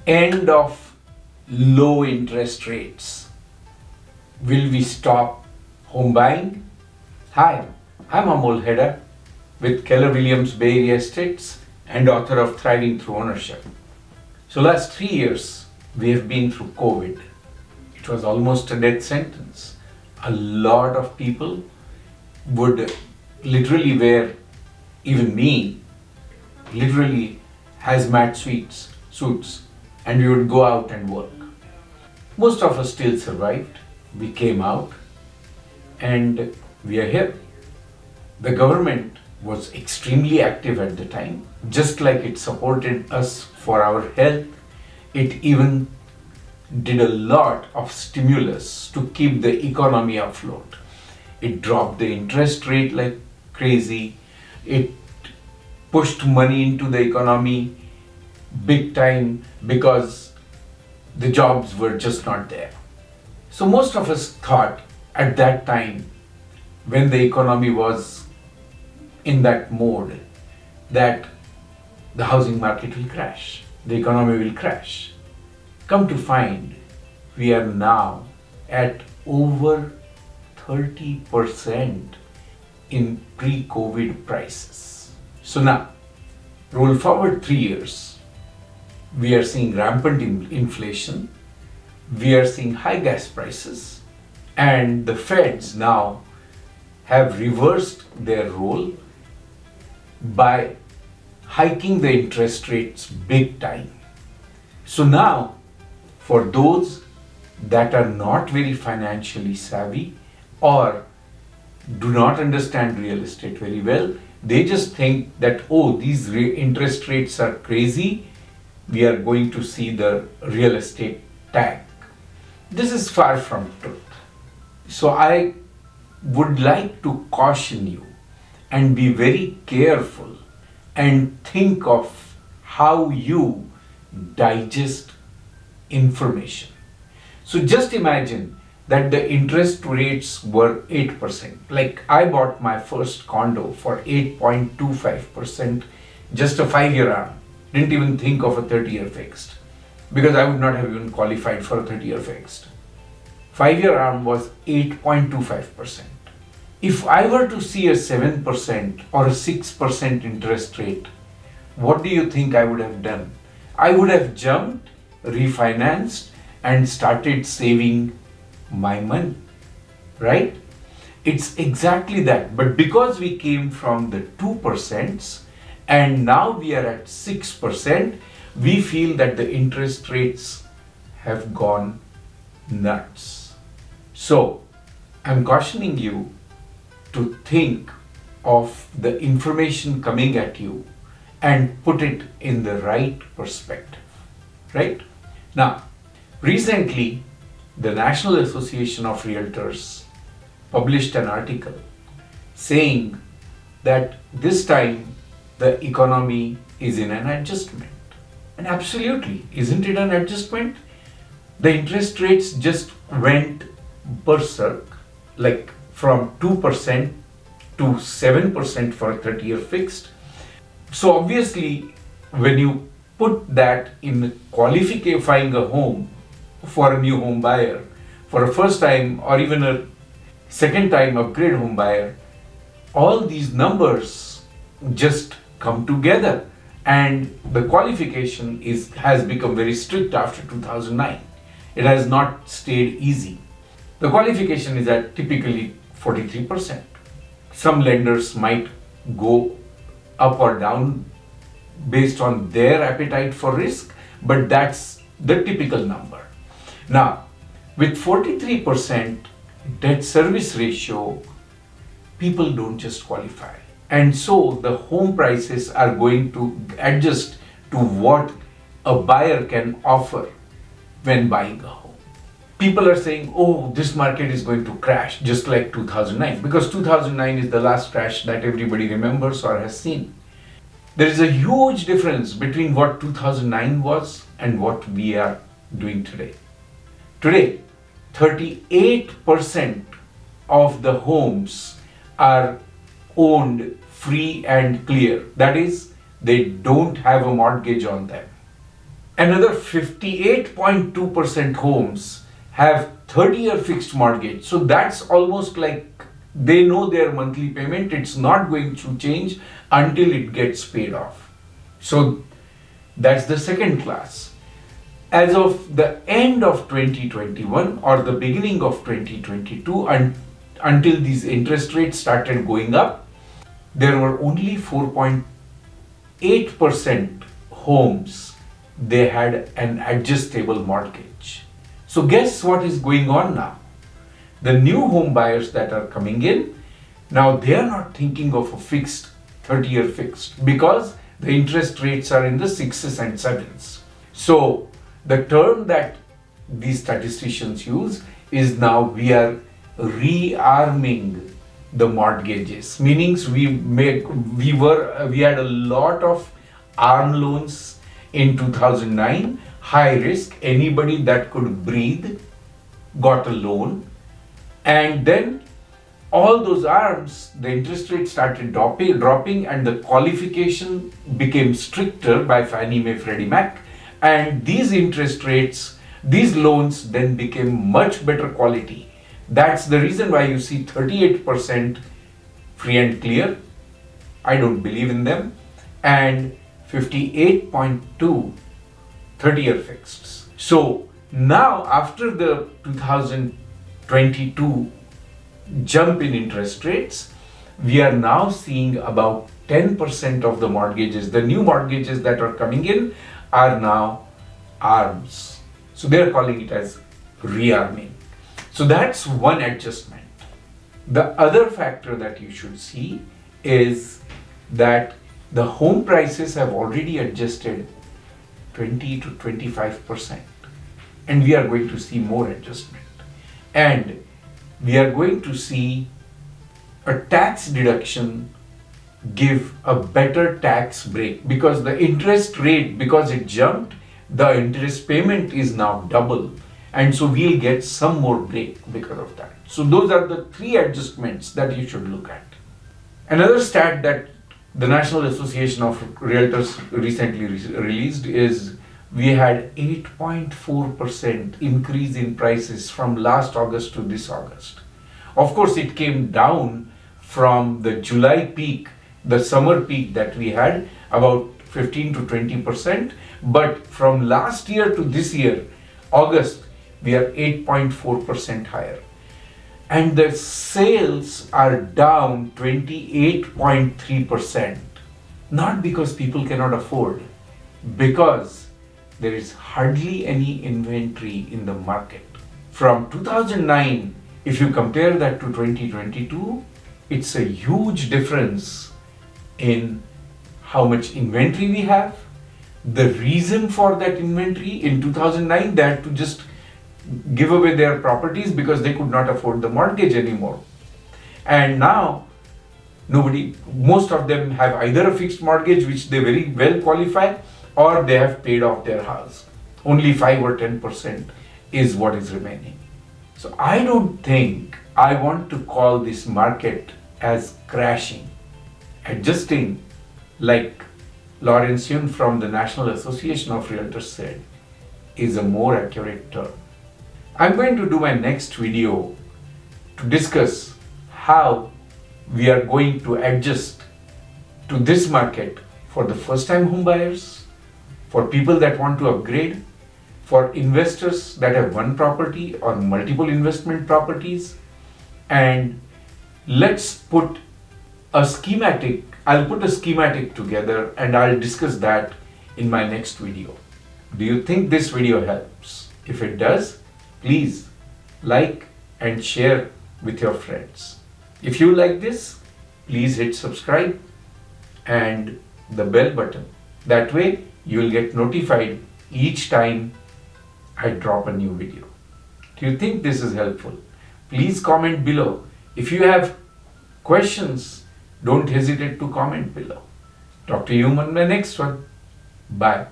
end of low interest rates, will we stop home buying? Hi, I'm Amol Heda with Keller Williams Bay Area Estates and author of Thriving Through Ownership. So last 3 years we have been through COVID. It was almost a death sentence. A lot of people would literally wear, even me, literally hazmat suits, and we would go out and work. Most of us still survived. We came out and we are here. The government was extremely active at the time. Just like it supported us for our health, it even did a lot of stimulus to keep the economy afloat. It dropped the interest rate like crazy. It pushed money into the economy big time because the jobs were just not there. So most of us thought at that time, when the economy was in that mode, that the housing market will crash, the economy will crash. Come to find, we are now at over 30% in pre-COVID prices. So now, roll forward 3 years, we are seeing rampant inflation, we are seeing high gas prices, and the Feds now have reversed their role by hiking the interest rates big time. So now, for those that are not very financially savvy or do not understand real estate very well, they just think that, oh, these interest rates are crazy, we are going to see the real estate tank. This is far from truth. So I would like to caution you and be very careful and think of how you digest information. So just imagine that the interest rates were 8%. Like I bought my first condo for 8.25%, just a 5-year arm. Didn't even think of a 30-year fixed because I would not have even qualified for a 30-year fixed. 5-year arm was 8.25%. If I were to see a 7% or a 6% interest rate, what do you think I would have done? I would have jumped, refinanced, and started saving my money, right? It's exactly that. But because we came from the 2% and now we are at 6%, we feel that the interest rates have gone nuts. So I'm cautioning you to think of the information coming at you and put it in the right perspective, right? Now, recently, the National Association of Realtors published an article saying that this time the economy is in an adjustment. And absolutely, isn't it an adjustment? The interest rates just went berserk, like from 2% to 7% for a 30-year fixed. So obviously, when you put that in qualifying a home for a new home buyer, for a first time or even a second time upgrade home buyer, all these numbers just come together, and the qualification has become very strict after 2009. It has not stayed easy. The qualification is at typically 43%. Some lenders might go up or down based on their appetite for risk, but that's the typical number. Now, with 43% debt service ratio, people don't just qualify. And so the home prices are going to adjust to what a buyer can offer when buying a home. People are saying, oh, this market is going to crash just like 2009, because 2009 is the last crash that everybody remembers or has seen. There is a huge difference between what 2009 was and what we are doing today. Today, 38% of the homes are owned free and clear. That is, they don't have a mortgage on them. Another 58.2% homes have 30-year fixed mortgage. So that's almost like they know their monthly payment, it's not going to change until it gets paid off. So that's the second class. As of the end of 2021 or the beginning of 2022, until these interest rates started going up, there were only 4.8% homes they had an adjustable mortgage. So guess what is going on now? The new home buyers that are coming in, now they are not thinking of a fixed 30-year fixed because the interest rates are in the 6s and 7s. So the term that these statisticians use is now we are rearming the mortgages, meaning we had a lot of arm loans in 2009, high risk, anybody that could breathe got a loan, and then all those arms, the interest rate started dropping and the qualification became stricter by Fannie Mae, Freddie Mac, and these interest rates, these loans then became much better quality. That's the reason why you see 38% free and clear, I don't believe in them, and 58.2 30-year fixeds. So now after the 2022 jump in interest rates, we are now seeing about 10% of the mortgages, the new mortgages that are coming in are now ARMs. So they are calling it as rearming. So that's one adjustment. The other factor that you should see is that the home prices have already adjusted 20 to 25%, and we are going to see more adjustment. And we are going to see a tax deduction give a better tax break because the interest rate, because it jumped, the interest payment is now double, and so we'll get some more break because of that. So those are the three adjustments that you should look at. Another stat that the National Association of Realtors recently released is we had 8.4% increase in prices from last August to this August. Of course, it came down from the July peak, the summer peak that we had, about 15 to 20%, but from last year to this year, August, we are 8.4% higher. And the sales are down 28.3%, not because people cannot afford, because there is hardly any inventory in the market. From 2009, if you compare that to 2022, it's a huge difference in how much inventory we have. The reason for that inventory, in 2009, they had to just give away their properties because they could not afford the mortgage anymore. And now, most of them have either a fixed mortgage, which they very well qualify, or they have paid off their house. Only 5 or 10% is what is remaining. So I don't think I want to call this market as crashing. Adjusting, like Lawrence Yun from the National Association of Realtors said, is a more accurate term. I'm going to do my next video to discuss how we are going to adjust to this market for the first-time home buyers, for people that want to upgrade, for investors that have one property or multiple investment properties. And let's put a schematic, I'll put a schematic together and I'll discuss that in my next video. Do you think this video helps? If it does, please like and share with your friends. If you like this, please hit subscribe and the bell button. That way you will get notified each time I drop a new video. Do you think this is helpful? Please comment below. If you have questions, don't hesitate to comment below. Talk to you on the next one. Bye.